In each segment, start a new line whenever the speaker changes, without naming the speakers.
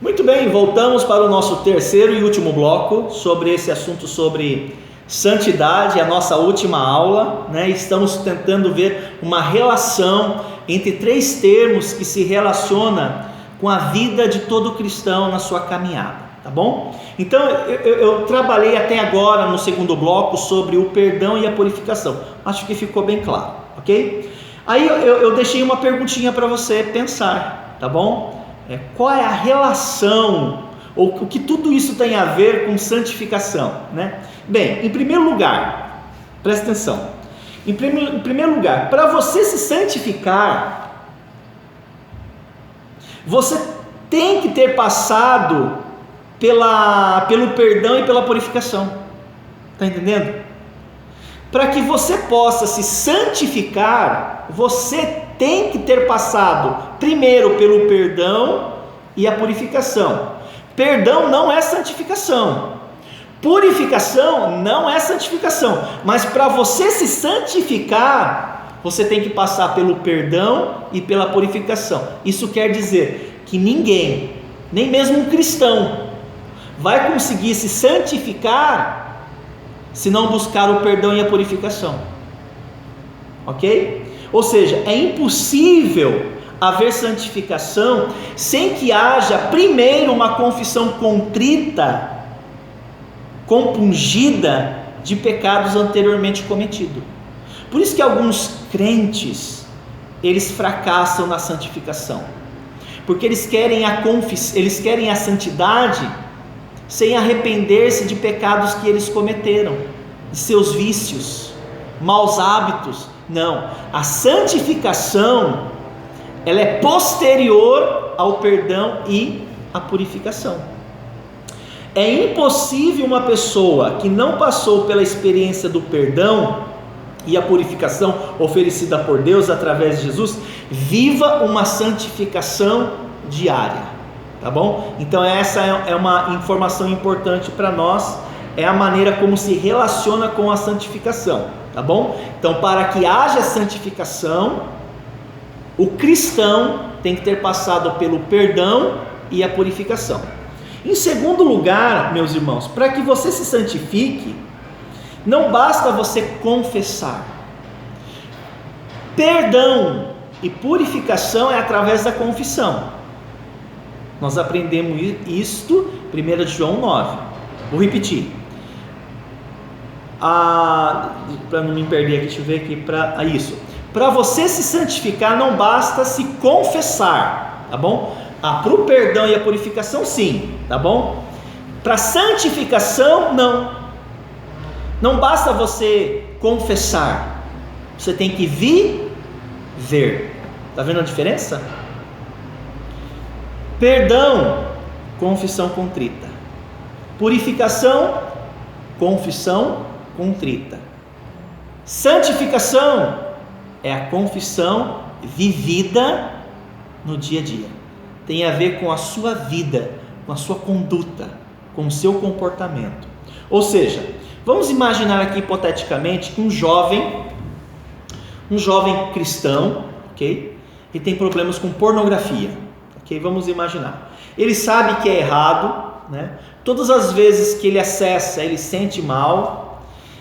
Muito bem, voltamos para o nosso terceiro e último bloco sobre esse assunto sobre santidade, a nossa última aula, né? Estamos tentando ver uma relação entre três termos que se relacionam com a vida de todo cristão na sua caminhada, tá bom? Então eu trabalhei até agora no segundo bloco sobre o perdão e a purificação, acho que ficou bem claro, ok? Aí eu deixei uma perguntinha para você pensar, tá bom? Qual é a relação, ou o que tudo isso tem a ver com santificação, né? Bem, em primeiro lugar, presta atenção, em primeiro lugar, para você se santificar, você tem que ter passado pelo perdão e pela purificação, está entendendo? Para que você possa se santificar, você tem que ter passado primeiro pelo perdão e a purificação. Perdão não é santificação, purificação não é santificação, mas para você se santificar, você tem que passar pelo perdão e pela purificação. Isso quer dizer que ninguém, nem mesmo um cristão, vai conseguir se santificar se não buscar o perdão e a purificação, ok? Ou seja, é impossível haver santificação sem que haja primeiro uma confissão contrita, compungida de pecados anteriormente cometidos. Por isso que alguns crentes, eles fracassam na santificação, porque eles querem a santidade sem arrepender-se de pecados que eles cometeram, de seus vícios, maus hábitos. Não, a santificação, ela é posterior ao perdão e à purificação. É impossível uma pessoa que não passou pela experiência do perdão e a purificação oferecida por Deus através de Jesus, viva uma santificação diária, tá bom? Então essa é uma informação importante para nós, é a maneira como se relaciona com a santificação, tá bom? Então, para que haja santificação, o cristão tem que ter passado pelo perdão e a purificação. Em segundo lugar, meus irmãos, para que você se santifique, não basta você confessar. Perdão e purificação é através da confissão. Nós aprendemos isto, 1 João 9. Vou repetir. Para não me perder aqui, deixa eu ver aqui, para você se santificar não basta se confessar, tá bom? Para o perdão e a purificação sim, tá bom? Para santificação não basta você confessar, você tem que viver. Tá vendo a diferença? Perdão, confissão contrita. Purificação, confissão contrita. Santificação é a confissão vivida no dia a dia. Tem a ver com a sua vida, com a sua conduta, com o seu comportamento. Ou seja, vamos imaginar aqui hipoteticamente um jovem cristão, ok? E tem problemas com pornografia, ok? Vamos imaginar. Ele sabe que é errado, né? Todas as vezes que ele acessa, ele sente mal.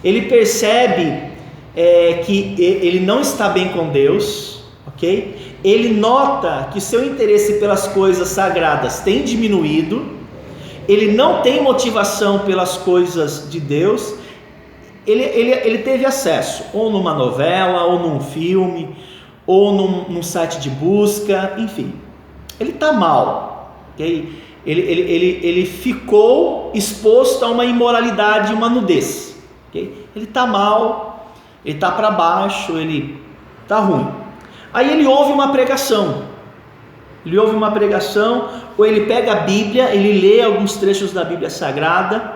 Ele percebe que ele não está bem com Deus, ok? Ele nota que seu interesse pelas coisas sagradas tem diminuído. Ele não tem motivação pelas coisas de Deus. Ele teve acesso ou numa novela, ou num filme, ou num site de busca, enfim. Ele está mal, ok? Ele ficou exposto a uma imoralidade, uma nudez. Okay? Ele está mal, ele está para baixo, ele está ruim. Aí ele ouve uma pregação, ou ele pega a Bíblia, ele lê alguns trechos da Bíblia Sagrada,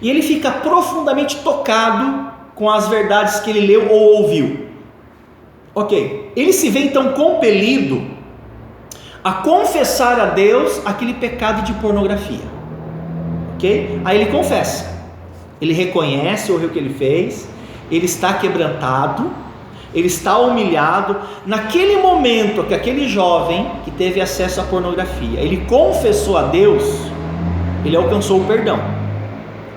e ele fica profundamente tocado com as verdades que ele leu ou ouviu. Ok, ele se vê então compelido a confessar a Deus aquele pecado de pornografia. Ok, aí ele confessa. Ele reconhece o erro que ele fez, ele está quebrantado, ele está humilhado. Naquele momento que aquele jovem que teve acesso à pornografia, ele confessou a Deus, ele alcançou o perdão,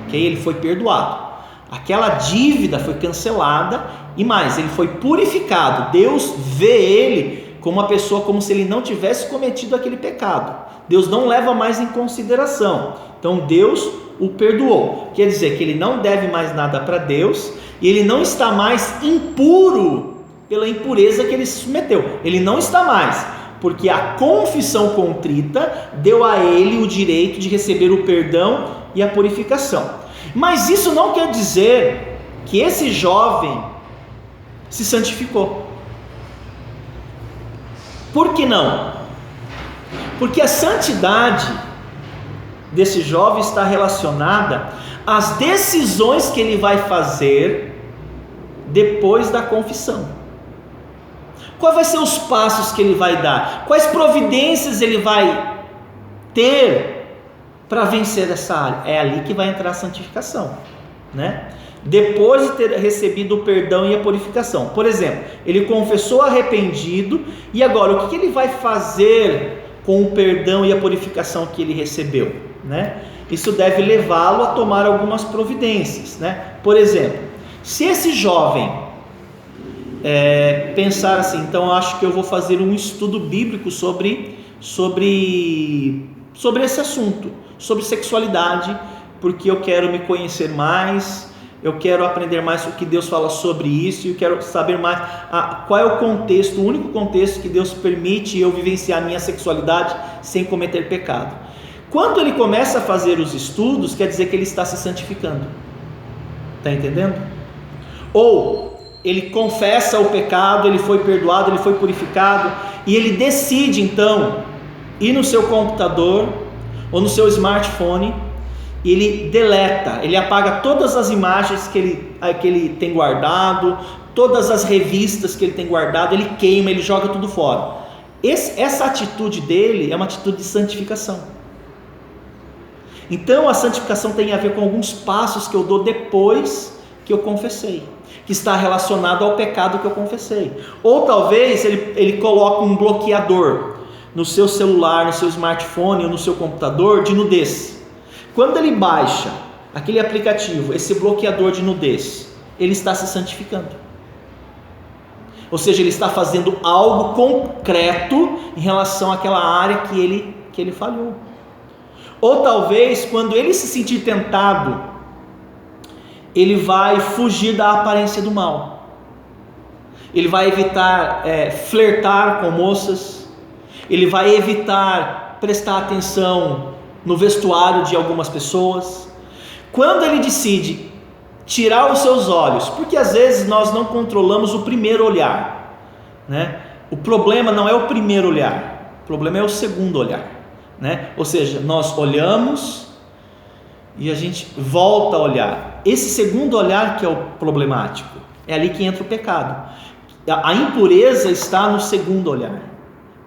ok? Ele foi perdoado, aquela dívida foi cancelada, e mais, ele foi purificado. Deus vê ele como uma pessoa, como se ele não tivesse cometido aquele pecado. Deus não leva mais em consideração. Então Deus o perdoou. Quer dizer que ele não deve mais nada para Deus, e ele não está mais impuro pela impureza que ele se submeteu. Ele não está mais, porque a confissão contrita deu a ele o direito de receber o perdão e a purificação. Mas isso não quer dizer que esse jovem se santificou. Por que não? Porque a santidade desse jovem está relacionada às decisões que ele vai fazer depois da confissão. Quais vão ser os passos que ele vai dar? Quais providências ele vai ter para vencer essa área? É ali que vai entrar a santificação, né? Depois de ter recebido o perdão e a purificação. Por exemplo, ele confessou arrependido, e agora o que ele vai fazer com o perdão e a purificação que ele recebeu, né? Isso deve levá-lo a tomar algumas providências, né? Por exemplo, se esse jovem pensar assim, então eu acho que eu vou fazer um estudo bíblico sobre esse assunto, sobre sexualidade, porque eu quero me conhecer mais, eu quero aprender mais o que Deus fala sobre isso, e eu quero saber mais qual é o contexto, o único contexto que Deus permite eu vivenciar a minha sexualidade sem cometer pecado. Quando ele começa a fazer os estudos, quer dizer que ele está se santificando. Está entendendo? Ou ele confessa o pecado, ele foi perdoado, ele foi purificado, e ele decide então ir no seu computador ou no seu smartphone, e ele deleta, ele apaga todas as imagens que ele tem guardado, todas as revistas que ele tem guardado, ele queima, ele joga tudo fora. Essa atitude dele é uma atitude de santificação. Então a santificação tem a ver com alguns passos que eu dou depois que eu confessei, que está relacionado ao pecado que eu confessei. Ou talvez ele coloca um bloqueador no seu celular, no seu smartphone ou no seu computador de nudez. Quando ele baixa aquele aplicativo, esse bloqueador de nudez, ele está se santificando. Ou seja, ele está fazendo algo concreto em relação àquela área que ele falhou. Ou talvez, quando ele se sentir tentado, ele vai fugir da aparência do mal. Ele vai evitar flertar com moças. Ele vai evitar prestar atenção no vestuário de algumas pessoas. Quando ele decide tirar os seus olhos, porque às vezes nós não controlamos o primeiro olhar, né? O problema não é o primeiro olhar, o problema é o segundo olhar, né? Ou seja, nós olhamos e a gente volta a olhar. Esse segundo olhar que é o problemático, é ali que entra o pecado. A impureza está no segundo olhar,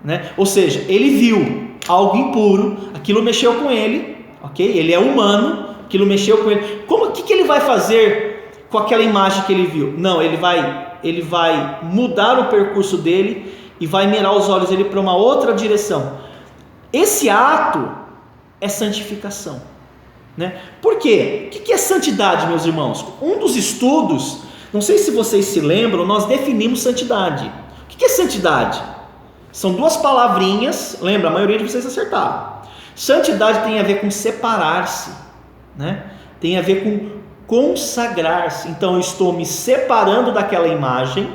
né? Ou seja, ele viu algo impuro, aquilo mexeu com ele, ok? Ele é humano, aquilo mexeu com ele. O que ele vai fazer com aquela imagem que ele viu? Não, ele vai mudar o percurso dele e vai mirar os olhos dele para uma outra direção. Esse ato é santificação, né? Por quê? O que é santidade, meus irmãos? Um dos estudos, não sei se vocês se lembram, nós definimos santidade. O que é santidade? São duas palavrinhas, lembra? A maioria de vocês acertaram. Santidade tem a ver com separar-se, né? Tem a ver com consagrar-se. Então eu estou me separando daquela imagem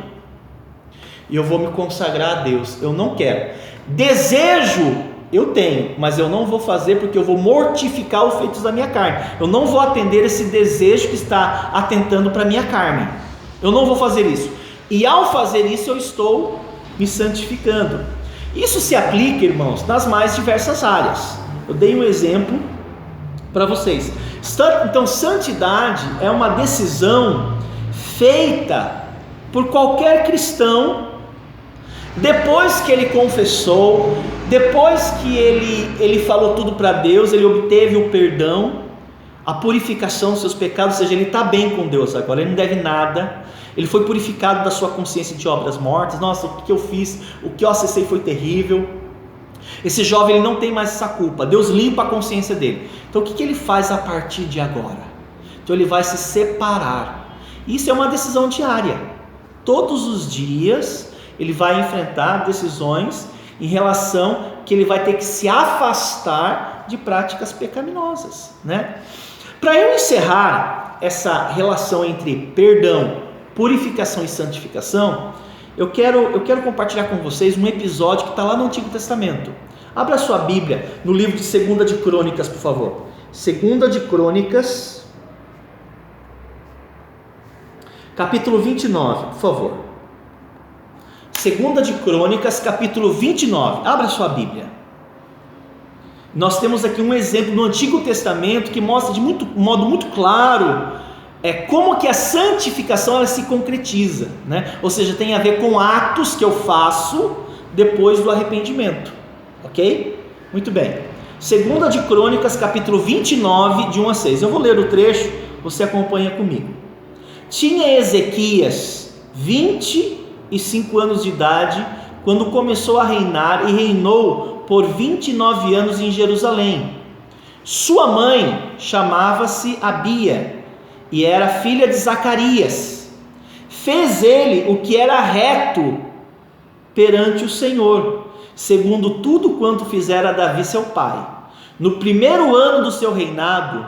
e eu vou me consagrar a Deus. Eu não quero. Desejo eu tenho, mas eu não vou fazer porque eu vou mortificar os feitos da minha carne. Eu não vou atender esse desejo que está atentando para a minha carne. Eu não vou fazer isso. E ao fazer isso eu estou me santificando. Isso se aplica, irmãos, nas mais diversas áreas. Eu dei um exemplo para vocês. Então, santidade é uma decisão feita por qualquer cristão depois que ele confessou, depois que ele falou tudo para Deus, ele obteve o perdão, a purificação dos seus pecados, ou seja, ele está bem com Deus agora, ele não deve nada. Ele foi purificado da sua consciência de obras mortas. Nossa, o que eu fiz, o que eu acessei foi terrível. Esse jovem, ele não tem mais essa culpa. Deus limpa a consciência dele. Então o que ele faz a partir de agora? Então ele vai se separar. Isso é uma decisão diária. Todos os dias ele vai enfrentar decisões em relação que ele vai ter que se afastar de práticas pecaminosas, né? Para eu encerrar essa relação entre perdão, purificação e santificação, eu quero compartilhar com vocês um episódio que está lá no Antigo Testamento. Abra sua Bíblia no livro de 2 de Crônicas, por favor. 2 de Crônicas, capítulo 29, por favor. 2 de Crônicas, capítulo 29. Abra sua Bíblia. Nós temos aqui um exemplo no Antigo Testamento que mostra de modo muito claro como que a santificação ela se concretiza, né? Ou seja, tem a ver com atos que eu faço depois do arrependimento, ok? Muito bem. 2 de Crônicas, capítulo 29, de 1 a 6. Eu vou ler o trecho, você acompanha comigo. Tinha Ezequias 25 anos de idade quando começou a reinar, e reinou por 29 anos em Jerusalém. Sua mãe chamava-se Abia e era filha de Zacarias. Fez ele o que era reto perante o Senhor, segundo tudo quanto fizera Davi seu pai. No primeiro ano do seu reinado,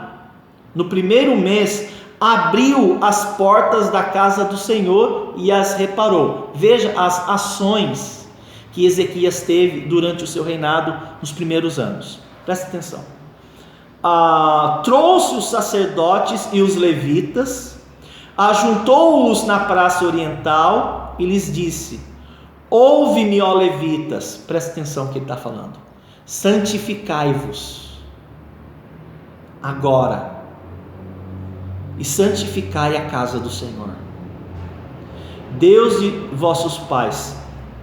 no primeiro mês, abriu as portas da casa do Senhor e as reparou. Veja as ações que Ezequias teve durante o seu reinado nos primeiros anos. Presta atenção. Trouxe os sacerdotes e os levitas, ajuntou-os na praça oriental e lhes disse: ouve-me, ó levitas. Presta atenção no que ele está falando. Santificai-vos agora e santificai a casa do Senhor, Deus de vossos pais.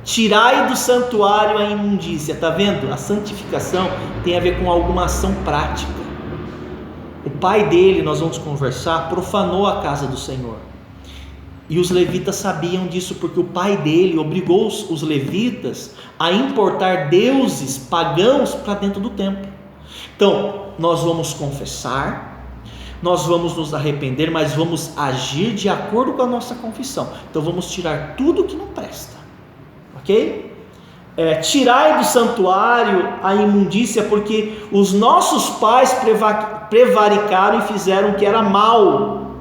Tirai do santuário a imundícia. Está vendo? A santificação tem a ver com alguma ação prática. O pai dele, nós vamos conversar, profanou a casa do Senhor, e os levitas sabiam disso, porque o pai dele obrigou os levitas a importar deuses pagãos para dentro do templo. Então nós vamos confessar, nós vamos nos arrepender, mas vamos agir de acordo com a nossa confissão. Então vamos tirar tudo que não presta, ok? Tirai do santuário a imundícia, porque os nossos pais prevaricaram e fizeram o que era mal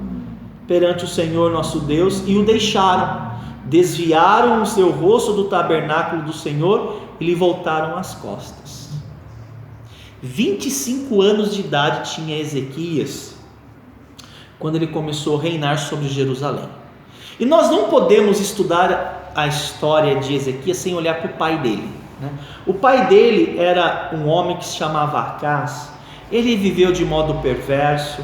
perante o Senhor nosso Deus, e o deixaram, desviaram o seu rosto do tabernáculo do Senhor e lhe voltaram as costas. 25 anos de idade tinha Ezequias quando ele começou a reinar sobre Jerusalém. E nós não podemos estudar a história de Ezequias sem olhar para o pai dele, né? O pai dele era um homem que se chamava Acás. Ele viveu de modo perverso,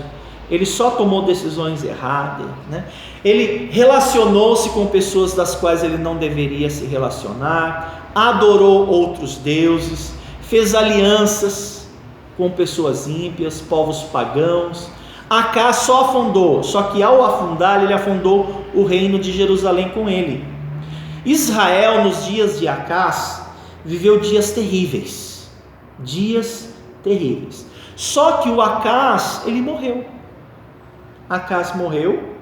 ele só tomou decisões erradas, né? Ele relacionou-se com pessoas das quais ele não deveria se relacionar, adorou outros deuses, fez alianças com pessoas ímpias, povos pagãos. Acás só afundou, só que ao afundar, ele afundou o reino de Jerusalém com ele. Israel, nos dias de Acás, viveu dias terríveis, só que o Acás, ele morreu. Acás morreu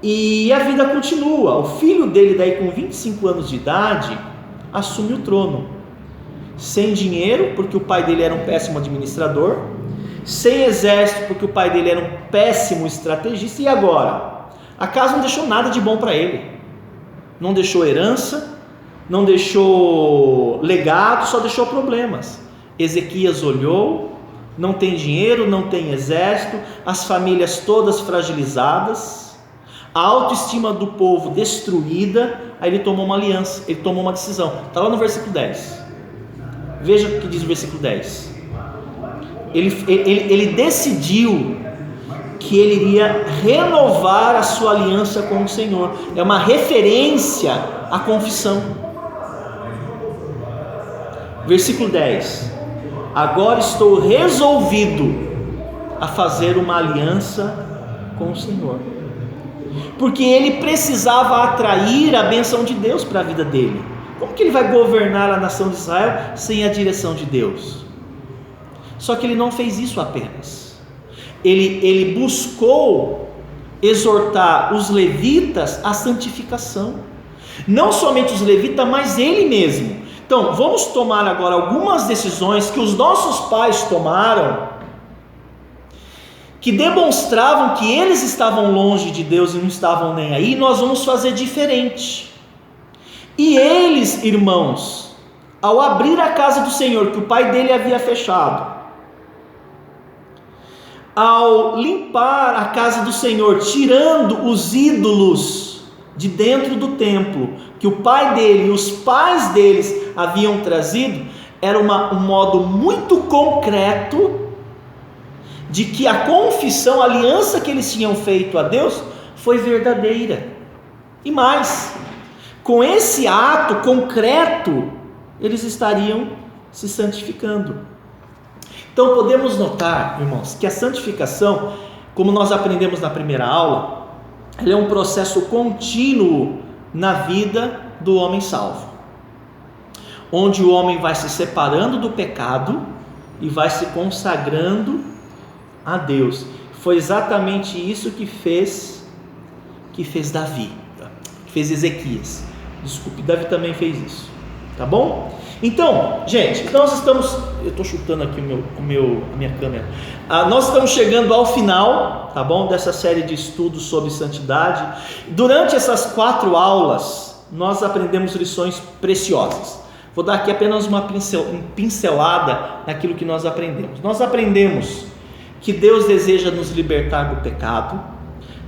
e a vida continua. O filho dele, daí com 25 anos de idade, assume o trono, sem dinheiro, porque o pai dele era um péssimo administrador, sem exército, porque o pai dele era um péssimo estrategista. E agora? Acás não deixou nada de bom para ele, não deixou herança, não deixou legado, só deixou problemas. Ezequias olhou, não tem dinheiro, não tem exército, as famílias todas fragilizadas, a autoestima do povo destruída. Aí ele tomou uma aliança, ele tomou uma decisão. Está lá no versículo 10. Veja o que diz o versículo 10. Ele decidiu que ele iria renovar a sua aliança com o Senhor. É uma referência à confissão. Versículo 10: agora estou resolvido a fazer uma aliança com o Senhor. porque ele precisava atrair a bênção de Deus para a vida dele. Como que ele vai governar a nação de Israel sem a direção de Deus? Só que ele não fez isso apenas. Ele buscou exortar os levitas à santificação. Não somente os levitas, mas ele mesmo. Então, vamos tomar agora algumas decisões que os nossos pais tomaram, que demonstravam que eles estavam longe de Deus e não estavam nem aí. Nós vamos fazer diferente. E eles, irmãos, ao abrir a casa do Senhor, que o pai dele havia fechado, ao limpar a casa do Senhor, tirando os ídolos de dentro do templo, que o pai dele e os pais deles haviam trazido, era um modo muito concreto de que a confissão, a aliança que eles tinham feito a Deus, foi verdadeira. E mais, com esse ato concreto, eles estariam se santificando. Então podemos notar, irmãos, que a santificação, como nós aprendemos na primeira aula, ela é um processo contínuo na vida do homem salvo, onde o homem vai se separando do pecado e vai se consagrando a Deus. Foi exatamente isso que fez Davi, que fez Ezequias. Desculpe, Davi também fez isso, tá bom? Então, gente, nós estamos, eu estou chutando aqui a minha câmera, nós estamos chegando ao final, tá bom, dessa série de estudos sobre santidade. Durante essas 4 aulas, nós aprendemos lições preciosas. Vou dar aqui apenas uma pincelada naquilo que nós aprendemos. Nós aprendemos que Deus deseja nos libertar do pecado.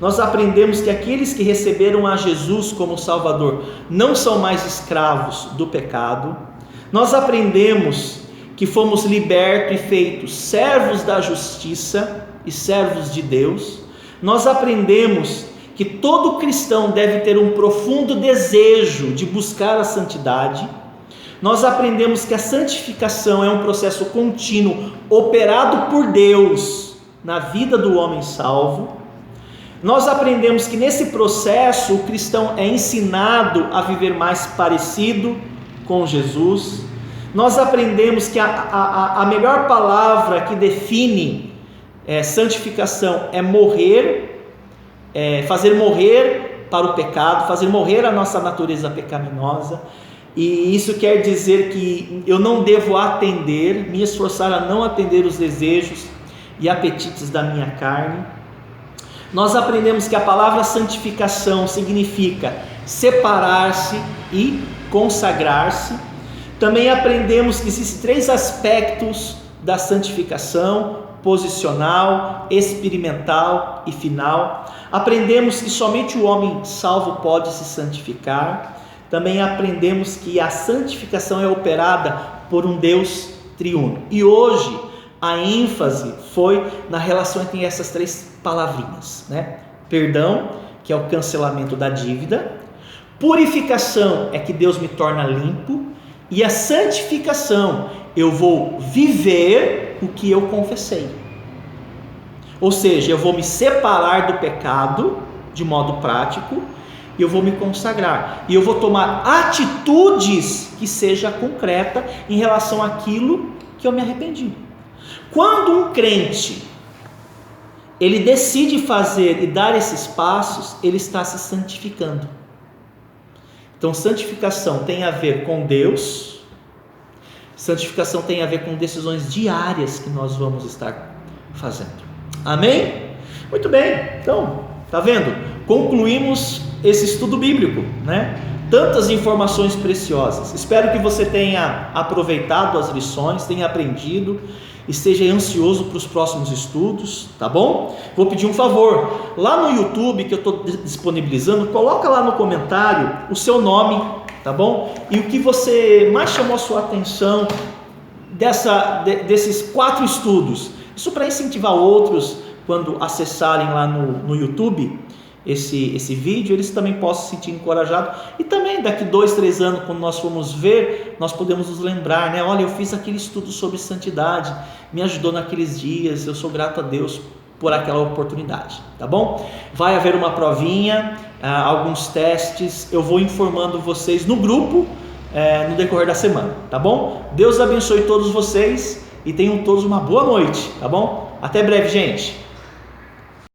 Nós aprendemos que aqueles que receberam a Jesus como Salvador não são mais escravos do pecado. Nós aprendemos que fomos libertos e feitos servos da justiça e servos de Deus. Nós aprendemos que todo cristão deve ter um profundo desejo de buscar a santidade. Nós aprendemos que a santificação é um processo contínuo, operado por Deus na vida do homem salvo. Nós aprendemos que nesse processo o cristão é ensinado a viver mais parecido com Jesus. Nós aprendemos que a melhor palavra que define santificação é morrer, fazer morrer para o pecado, fazer morrer a nossa natureza pecaminosa. E isso quer dizer que eu não devo me esforçar a não atender os desejos e apetites da minha carne. Nós aprendemos que a palavra santificação significa separar-se e consagrar-se. Também aprendemos que existem 3 aspectos da santificação: posicional, experimental e final. Aprendemos que somente o homem salvo pode se santificar. Também aprendemos que a santificação é operada por um Deus triuno. E hoje a ênfase foi na relação entre essas 3 palavrinhas, né? Perdão, que é o cancelamento da dívida. Purificação é que Deus me torna limpo. E a santificação, eu vou viver o que eu confessei. Ou seja, eu vou me separar do pecado de modo prático, e eu vou me consagrar, e eu vou tomar atitudes que seja concreta em relação àquilo que eu me arrependi. Quando um crente ele decide fazer e dar esses passos, ele está se santificando. Então santificação tem a ver com Deus, santificação tem a ver com decisões diárias que nós vamos estar fazendo. Amém? Muito bem, então, tá vendo? Concluímos esse estudo bíblico, né? Tantas informações preciosas. Espero que você tenha aproveitado as lições, tenha aprendido, esteja ansioso para os próximos estudos, tá bom? Vou pedir um favor, lá no YouTube que eu estou disponibilizando, coloca lá no comentário o seu nome, tá bom? E o que você mais chamou a sua atenção desses 4 estudos. Isso para incentivar outros, quando acessarem lá no YouTube esse vídeo, eles também possam se sentir encorajados. E também daqui 2, 3 anos, quando nós formos ver, nós podemos nos lembrar, né? Olha, eu fiz aquele estudo sobre santidade, me ajudou naqueles dias, eu sou grato a Deus por aquela oportunidade, tá bom? Vai haver uma provinha, alguns testes, eu vou informando vocês no grupo no decorrer da semana, tá bom? Deus abençoe todos vocês e tenham todos uma boa noite, tá bom? Até breve, gente!